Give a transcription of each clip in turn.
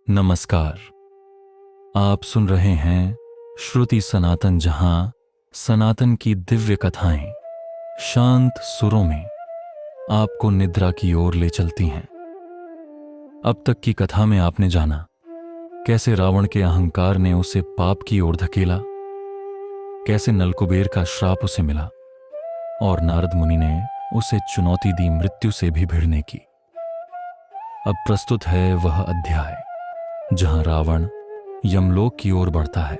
नमस्कार। आप सुन रहे हैं श्रुति सनातन, जहां सनातन की दिव्य कथाएं शांत सुरों में आपको निद्रा की ओर ले चलती हैं। अब तक की कथा में आपने जाना कैसे रावण के अहंकार ने उसे पाप की ओर धकेला, कैसे नलकुबेर का श्राप उसे मिला और नारद मुनि ने उसे चुनौती दी मृत्यु से भी भिड़ने की। अब प्रस्तुत है वह अध्याय जहां रावण यमलोक की ओर बढ़ता है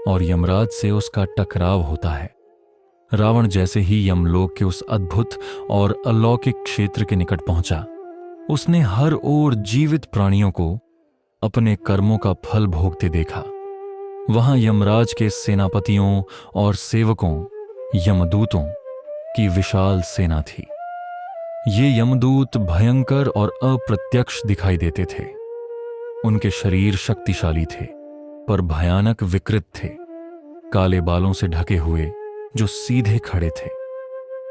और यमराज से उसका टकराव होता है। रावण जैसे ही यमलोक के उस अद्भुत और अलौकिक क्षेत्र के निकट पहुंचा, उसने हर ओर जीवित प्राणियों को अपने कर्मों का फल भोगते देखा। वहां यमराज के सेनापतियों और सेवकों, यमदूतों की विशाल सेना थी। ये यमदूत भयंकर और अप्रत्यक्ष दिखाई देते थे। उनके शरीर शक्तिशाली थे पर भयानक विकृत थे, काले बालों से ढके हुए जो सीधे खड़े थे।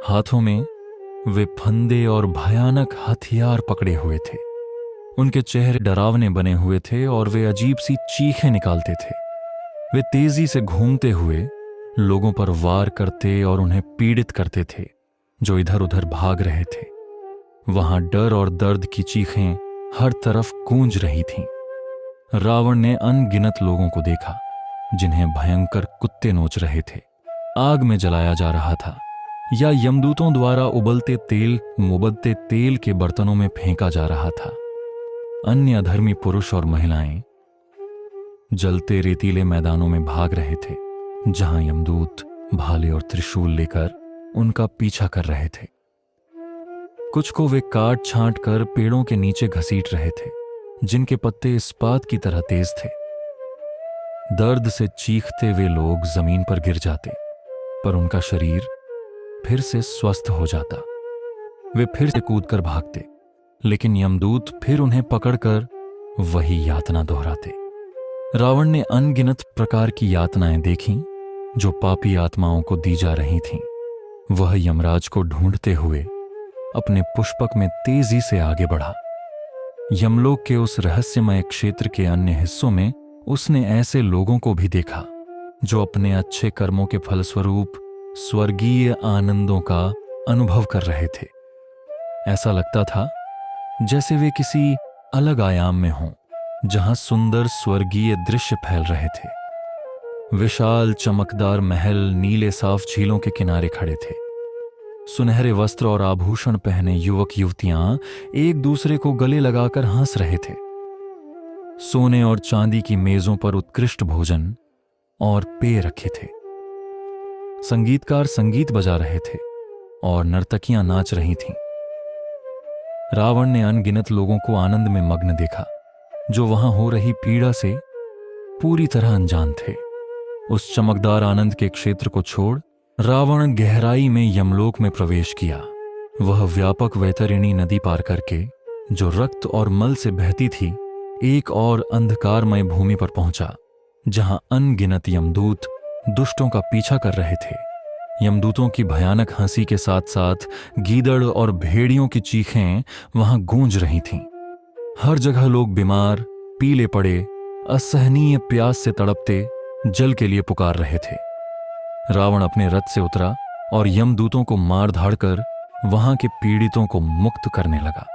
हाथों में वे फंदे और भयानक हथियार पकड़े हुए थे। उनके चेहरे डरावने बने हुए थे और वे अजीब सी चीखें निकालते थे। वे तेजी से घूमते हुए लोगों पर वार करते और उन्हें पीड़ित करते थे जो इधर उधर भाग रहे थे। वहां डर और दर्द की चीखें हर तरफ गूंज रही थीं। रावण ने अनगिनत लोगों को देखा जिन्हें भयंकर कुत्ते नोच रहे थे, आग में जलाया जा रहा था या यमदूतों द्वारा मुबलते तेल के बर्तनों में फेंका जा रहा था। अन्य अधर्मी पुरुष और महिलाएं जलते रेतीले मैदानों में भाग रहे थे जहां यमदूत भाले और त्रिशूल लेकर उनका पीछा कर रहे थे। कुछ को वे काट छांट कर पेड़ों के नीचे घसीट रहे थे जिनके पत्ते इस्पात की तरह तेज थे। दर्द से चीखते वे लोग जमीन पर गिर जाते पर उनका शरीर फिर से स्वस्थ हो जाता। वे फिर से कूदकर भागते, लेकिन यमदूत फिर उन्हें पकड़कर वही यातना दोहराते। रावण ने अनगिनत प्रकार की यातनाएं देखीं जो पापी आत्माओं को दी जा रही थीं। वह यमराज को ढूंढते हुए अपने पुष्पक में तेजी से आगे बढ़ा। यमलोक के उस रहस्यमय क्षेत्र के अन्य हिस्सों में उसने ऐसे लोगों को भी देखा जो अपने अच्छे कर्मों के फलस्वरूप स्वर्गीय आनंदों का अनुभव कर रहे थे। ऐसा लगता था जैसे वे किसी अलग आयाम में हों जहां सुंदर स्वर्गीय दृश्य फैल रहे थे। विशाल चमकदार महल नीले साफ झीलों के किनारे खड़े थे। सुनहरे वस्त्र और आभूषण पहने युवक युवतियां एक दूसरे को गले लगाकर हंस रहे थे। सोने और चांदी की मेजों पर उत्कृष्ट भोजन और पेय रखे थे। संगीतकार संगीत बजा रहे थे और नर्तकियां नाच रही थीं। रावण ने अनगिनत लोगों को आनंद में मग्न देखा जो वहां हो रही पीड़ा से पूरी तरह अनजान थे। उस चमकदार आनंद के क्षेत्र को छोड़ रावण गहराई में यमलोक में प्रवेश किया। वह व्यापक वैतरणी नदी पार करके जो रक्त और मल से बहती थी, एक और अंधकारमय भूमि पर पहुंचा जहां अनगिनत यमदूत दुष्टों का पीछा कर रहे थे। यमदूतों की भयानक हंसी के साथ साथ गीदड़ और भेड़ियों की चीखें वहां गूंज रही थीं। हर जगह लोग बीमार, पीले पड़े, असहनीय प्यास से तड़पते जल के लिए पुकार रहे थे। रावण अपने रथ से उतरा और यमदूतों को मार धाड़ कर वहां के पीड़ितों को मुक्त करने लगा।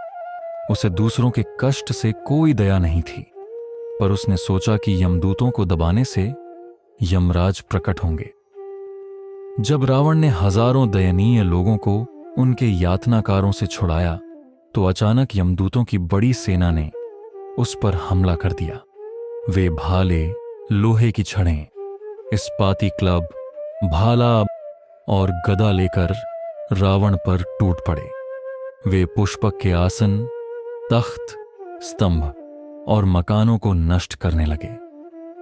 उसे दूसरों के कष्ट से कोई दया नहीं थी, पर उसने सोचा कि यमदूतों को दबाने से यमराज प्रकट होंगे। जब रावण ने हजारों दयनीय लोगों को उनके यातनाकारों से छुड़ाया तो अचानक यमदूतों की बड़ी सेना ने उस पर हमला कर दिया। वे भाले, लोहे की छड़ें, इस्पाती क्लब, भाला और गदा लेकर रावण पर टूट पड़े। वे पुष्पक के आसन, तख्त, स्तंभ और मकानों को नष्ट करने लगे।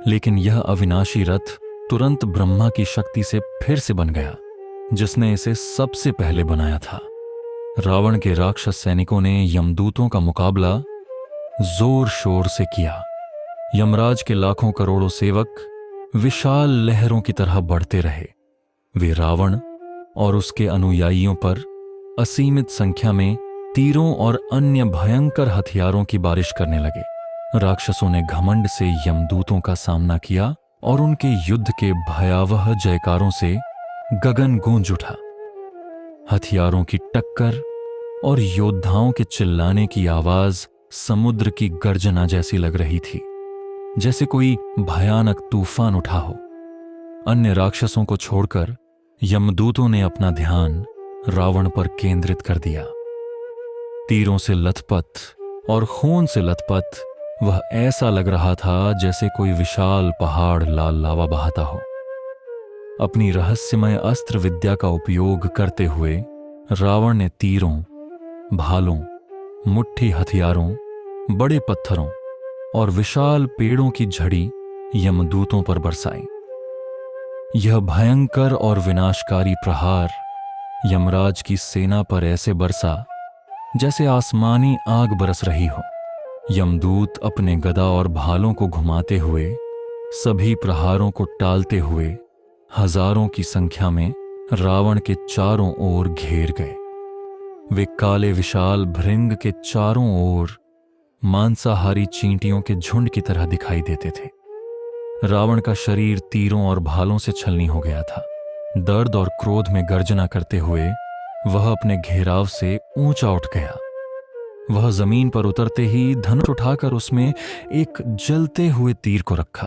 लेकिन यह अविनाशी रथ तुरंत ब्रह्मा की शक्ति से फिर से बन गया जिसने इसे सबसे पहले बनाया था। रावण के राक्षस सैनिकों ने यमदूतों का मुकाबला जोर शोर से किया। यमराज के लाखों करोड़ों सेवक विशाल लहरों की तरह बढ़ते रहे। वे रावण और उसके अनुयायियों पर असीमित संख्या में तीरों और अन्य भयंकर हथियारों की बारिश करने लगे। राक्षसों ने घमंड से यमदूतों का सामना किया और उनके युद्ध के भयावह जयकारों से गगन गूंज उठा। हथियारों की टक्कर और योद्धाओं के चिल्लाने की आवाज समुद्र की गर्जना जैसी लग रही थी, जैसे कोई भयानक तूफान उठा हो। अन्य राक्षसों को छोड़कर यमदूतों ने अपना ध्यान रावण पर केंद्रित कर दिया। तीरों से लथपथ और खून से लथपथ वह ऐसा लग रहा था जैसे कोई विशाल पहाड़ लाल लावा बहाता हो। अपनी रहस्यमय अस्त्र विद्या का उपयोग करते हुए रावण ने तीरों, भालों, मुट्ठी हथियारों, बड़े पत्थरों और विशाल पेड़ों की झड़ी यमदूतों पर बरसाई। यह भयंकर और विनाशकारी प्रहार यमराज की सेना पर ऐसे बरसा जैसे आसमानी आग बरस रही हो। यमदूत अपने गदा और भालों को घुमाते हुए सभी प्रहारों को टालते हुए हजारों की संख्या में रावण के चारों ओर घेर गए। वे काले विशाल भृंग के चारों ओर मांसाहारी चींटियों के झुंड की तरह दिखाई देते थे। रावण का शरीर तीरों और भालों से छलनी हो गया था। दर्द और क्रोध में गर्जना करते हुए वह अपने घेराव से ऊंचा उठ गया। वह जमीन पर उतरते ही धनुष उठाकर उसमें एक जलते हुए तीर को रखा।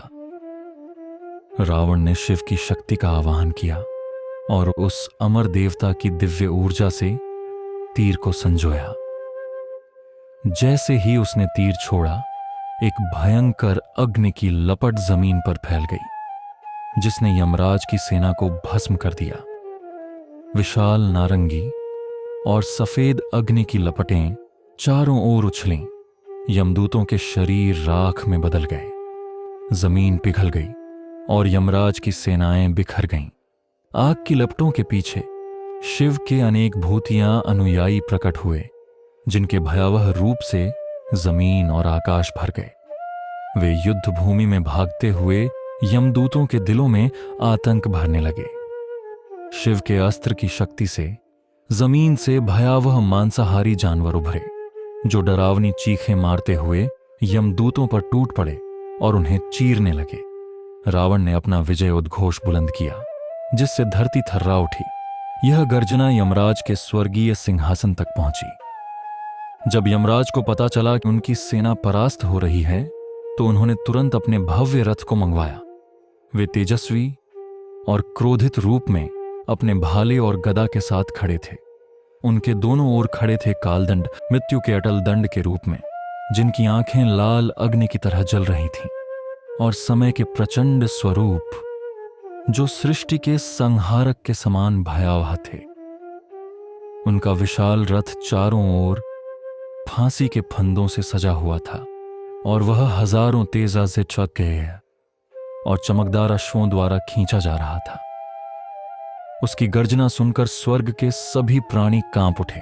रावण ने शिव की शक्ति का आवाहन किया और उस अमर देवता की दिव्य ऊर्जा से तीर को संजोया। जैसे ही उसने तीर छोड़ा, एक भयंकर अग्नि की लपट जमीन पर फैल गई, जिसने यमराज की सेना को भस्म कर दिया। विशाल नारंगी और सफेद अग्नि की लपटें चारों ओर उछलीं। यमदूतों के शरीर राख में बदल गए। जमीन पिघल गई और यमराज की सेनाएं बिखर गईं। आग की लपटों के पीछे शिव के अनेक भूतियां अनुयायी प्रकट हुए, जिनके भयावह रूप से जमीन और आकाश भर गए। वे युद्ध भूमि में भागते हुए यमदूतों के दिलों में आतंक भरने लगे। शिव के अस्त्र की शक्ति से जमीन से भयावह मांसाहारी जानवर उभरे, जो डरावनी चीखें मारते हुए यमदूतों पर टूट पड़े और उन्हें चीरने लगे। रावण ने अपना विजय उद्घोष बुलंद किया, जिससे धरती थर्रा उठी। यह गर्जना यमराज के स्वर्गीय सिंहासन तक पहुंची। जब यमराज को पता चला कि उनकी सेना परास्त हो रही है, तो उन्होंने तुरंत अपने भव्य रथ को मंगवाया। वे तेजस्वी और क्रोधित रूप में अपने भाले और गदा के साथ खड़े थे। उनके दोनों ओर खड़े थे कालदंड, मृत्यु के अटल दंड के रूप में, जिनकी आंखें लाल अग्नि की तरह जल रही थीं, और समय के प्रचंड स्वरूप, जो सृष्टि के संहारक के समान भयावह थे। उनका विशाल रथ चारों ओर फांसी के फंदों से सजा हुआ था, और वह हजारों तेजा से चक गए और चमकदार अश्वों द्वारा खींचा जा रहा था। उसकी गर्जना सुनकर स्वर्ग के सभी प्राणी कांप उठे।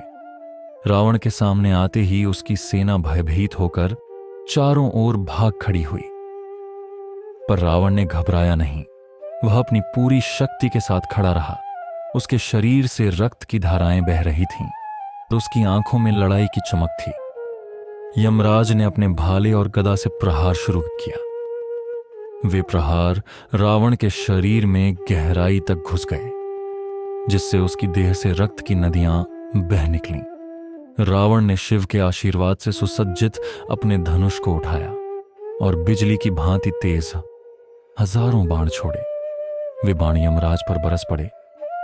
रावण के सामने आते ही उसकी सेना भयभीत होकर चारों ओर भाग खड़ी हुई। पर रावण ने घबराया नहीं। वह अपनी पूरी शक्ति के साथ खड़ा रहा। उसके शरीर से रक्त की धाराएं बह रही थीं और उसकी आंखों में लड़ाई की चमक थी। यमराज ने अपने भाले और गदा से प्रहार शुरू किया। वे प्रहार रावण के शरीर में गहराई तक घुस गए, जिससे उसकी देह से रक्त की नदियां बह निकलीं। रावण ने शिव के आशीर्वाद से सुसज्जित अपने धनुष को उठाया और बिजली की भांति तेज हजारों बाण छोड़े। वे बाण यमराज पर बरस पड़े,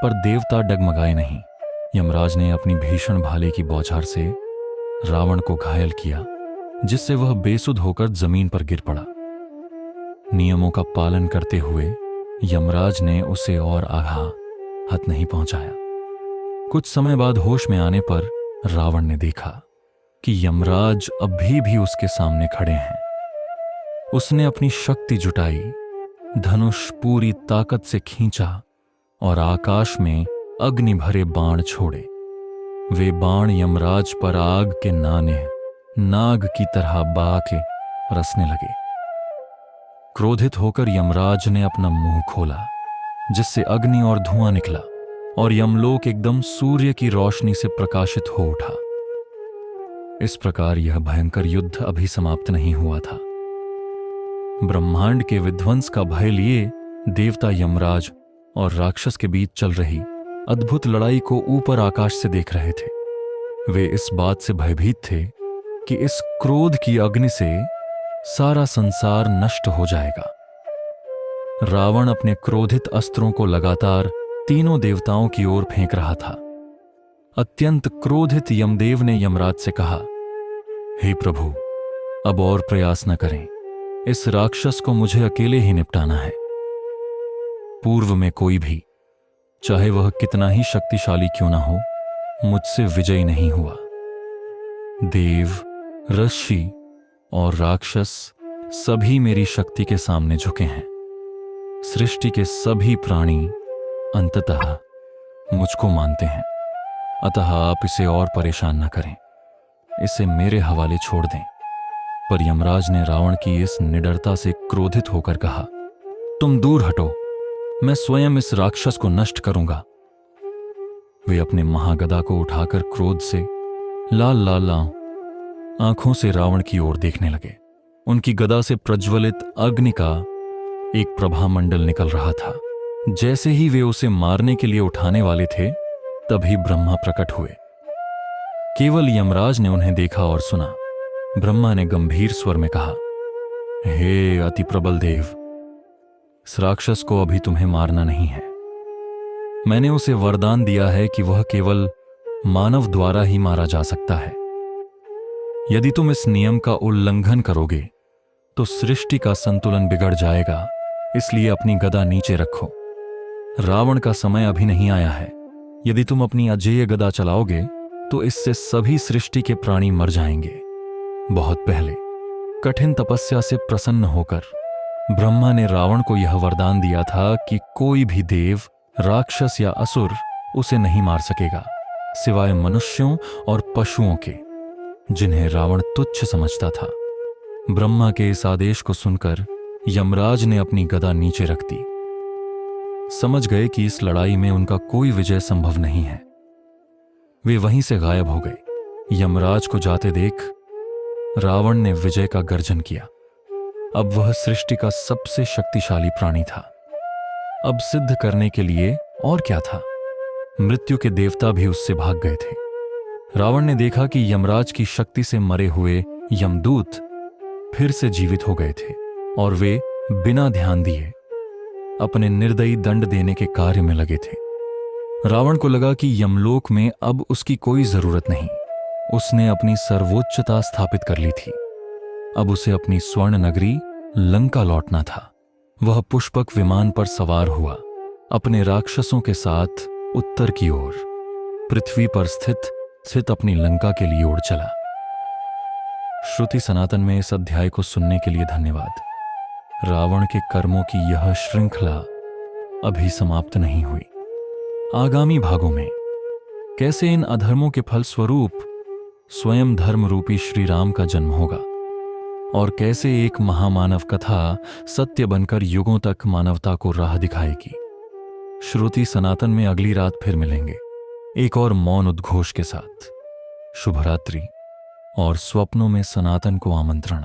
पर देवता डगमगाए नहीं। यमराज ने अपनी भीषण भाले की बौछार से रावण को घायल किया, जिससे वह बेसुध होकर जमीन पर गिर पड़ा। नियमों का पालन करते हुए यमराज ने उसे और आघात नहीं पहुंचाया। कुछ समय बाद होश में आने पर रावण ने देखा कि यमराज अभी भी उसके सामने खड़े हैं। उसने अपनी शक्ति जुटाई, धनुष पूरी ताकत से खींचा और आकाश में अग्नि भरे बाण छोड़े। वे बाण यमराज पर आग के नाग की तरह बहा के रसने लगे। क्रोधित होकर यमराज ने अपना मुंह खोला, जिससे अग्नि और धुआं निकला और यमलोक एकदम सूर्य की रोशनी से प्रकाशित हो उठा। इस प्रकार यह भयंकर युद्ध अभी समाप्त नहीं हुआ था। ब्रह्मांड के विध्वंस का भय लिए देवता यमराज और राक्षस के बीच चल रही अद्भुत लड़ाई को ऊपर आकाश से देख रहे थे। वे इस बात से भयभीत थे कि इस क्रोध की अग्नि से सारा संसार नष्ट हो जाएगा। रावण अपने क्रोधित अस्त्रों को लगातार तीनों देवताओं की ओर फेंक रहा था। अत्यंत क्रोधित यमदेव ने यमराज से कहा, हे प्रभु, अब और प्रयास न करें, इस राक्षस को मुझे अकेले ही निपटाना है। पूर्व में कोई भी, चाहे वह कितना ही शक्तिशाली क्यों ना हो, मुझसे विजयी नहीं हुआ। देव, ऋषि और राक्षस सभी मेरी शक्ति के सामने झुके हैं। सृष्टि के सभी प्राणी अंततः मुझको मानते हैं। अतः आप इसे और परेशान न करें, इसे मेरे हवाले छोड़ दें। पर यमराज ने रावण की इस निडरता से क्रोधित होकर कहा, तुम दूर हटो, मैं स्वयं इस राक्षस को नष्ट करूंगा। वे अपने महागदा को उठाकर क्रोध से लाल लाल आंखों से रावण की ओर देखने लगे। उनकी गदा से प्रज्वलित अग्नि का एक प्रभामंडल निकल रहा था। जैसे ही वे उसे मारने के लिए उठाने वाले थे, तभी ब्रह्मा प्रकट हुए। केवल यमराज ने उन्हें देखा और सुना। ब्रह्मा ने गंभीर स्वर में कहा, हे अति प्रबल देव, इस राक्षस को अभी तुम्हें मारना नहीं है। मैंने उसे वरदान दिया है कि वह केवल मानव द्वारा ही मारा जा सकता है। यदि तुम इस नियम का उल्लंघन करोगे तो सृष्टि का संतुलन बिगड़ जाएगा, इसलिए अपनी गदा नीचे रखो। रावण का समय अभी नहीं आया है। यदि तुम अपनी अजेय गदा चलाओगे तो इससे सभी सृष्टि के प्राणी मर जाएंगे। बहुत पहले कठिन तपस्या से प्रसन्न होकर ब्रह्मा ने रावण को यह वरदान दिया था कि कोई भी देव, राक्षस या असुर उसे नहीं मार सकेगा, सिवाय मनुष्यों और पशुओं के, जिन्हें रावण तुच्छ समझता था। ब्रह्मा के इस आदेश को सुनकर यमराज ने अपनी गदा नीचे रख दी। समझ गए कि इस लड़ाई में उनका कोई विजय संभव नहीं है। वे वहीं से गायब हो गए। यमराज को जाते देख रावण ने विजय का गर्जन किया। अब वह सृष्टि का सबसे शक्तिशाली प्राणी था। अब सिद्ध करने के लिए और क्या था? मृत्यु के देवता भी उससे भाग गए थे। रावण ने देखा कि यमराज की शक्ति से मरे हुए यमदूत फिर से जीवित हो गए थे और वे बिना ध्यान दिए अपने निर्दयी दंड देने के कार्य में लगे थे। रावण को लगा कि यमलोक में अब उसकी कोई जरूरत नहीं। उसने अपनी सर्वोच्चता स्थापित कर ली थी। अब उसे अपनी स्वर्ण नगरी लंका लौटना था। वह पुष्पक विमान पर सवार हुआ, अपने राक्षसों के साथ उत्तर की ओर पृथ्वी पर स्थित अपनी लंका के लिए उड़ चला। श्रुति सनातन में इस अध्याय को सुनने के लिए धन्यवाद। रावण के कर्मों की यह श्रृंखला अभी समाप्त नहीं हुई। आगामी भागों में कैसे इन अधर्मों के फलस्वरूप स्वयं धर्म रूपी श्री राम का जन्म होगा और कैसे एक महामानव कथा सत्य बनकर युगों तक मानवता को राह दिखाएगी। श्रुति सनातन में अगली रात फिर मिलेंगे एक और मौन उद्घोष के साथ। शुभ रात्रि और स्वप्नों में सनातन को आमंत्रण।